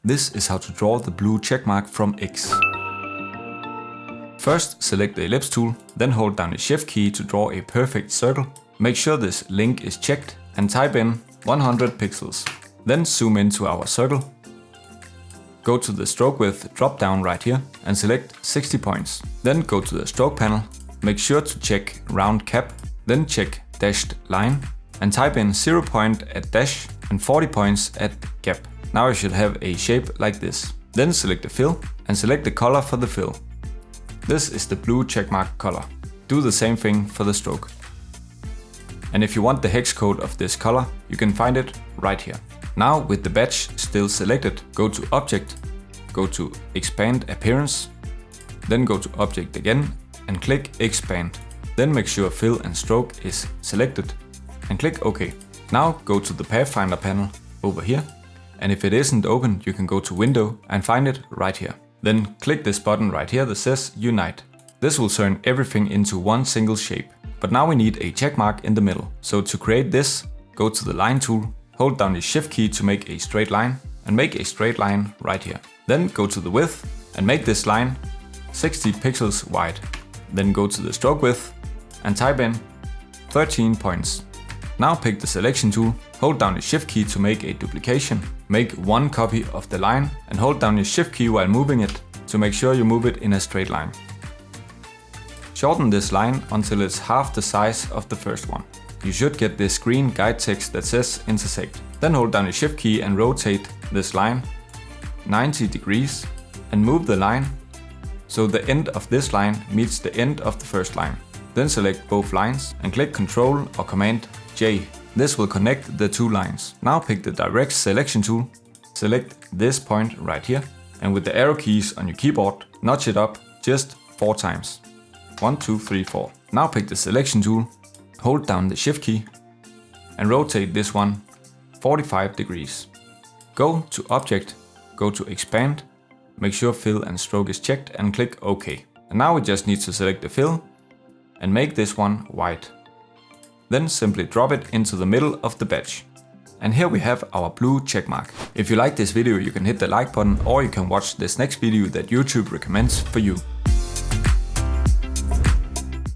This is how to draw the blue checkmark from X. First, select the ellipse tool, then hold down the Shift key to draw a perfect circle. Make sure this link is checked and type in 100 pixels. Then zoom into our circle. Go to the stroke width drop down right here and select 60 points. Then go to the stroke panel. Make sure to check round cap, then check dashed line and type in 0 point at dash and 40 points at gap. Now you should have a shape like this. Then select the fill and select the color for the fill. This is the blue checkmark color. Do the same thing for the stroke. And if you want the hex code of this color, you can find it right here. Now with the badge still selected, go to Object, go to Expand Appearance, then go to Object again and click Expand. Then make sure Fill and Stroke is selected and click OK. Now go to the Pathfinder panel over here, and if it isn't open, you can go to Window and find it right here. Then click this button right here that says Unite. This will turn everything into one single shape. But now we need a checkmark in the middle. So to create this, go to the Line tool, hold down the Shift key to make a straight line, and make a straight line right here. Then go to the width and make this line 60 pixels wide. Then go to the stroke width and type in 13 points. Now pick the Selection tool, hold down the Shift key to make a duplication, make one copy of the line and hold down your Shift key while moving it to make sure you move it in a straight line. Shorten this line until it's half the size of the first one. You should get this green guide text that says intersect. Then hold down the Shift key and rotate this line 90 degrees and move the line so the end of this line meets the end of the first line. Then select both lines and click Ctrl or Command J. This will connect the two lines. Now pick the Direct Selection tool, select this point right here, and with the arrow keys on your keyboard, notch it up just 4 times. 1, 2, 3, 4. Now pick the Selection tool, hold down the Shift key, and rotate this one 45 degrees. Go to Object, go to Expand, make sure Fill and Stroke is checked and click OK. And now we just need to select the fill and make this one white. Then simply drop it into the middle of the badge. And here we have our blue checkmark. If you like this video, you can hit the like button, or you can watch this next video that YouTube recommends for you.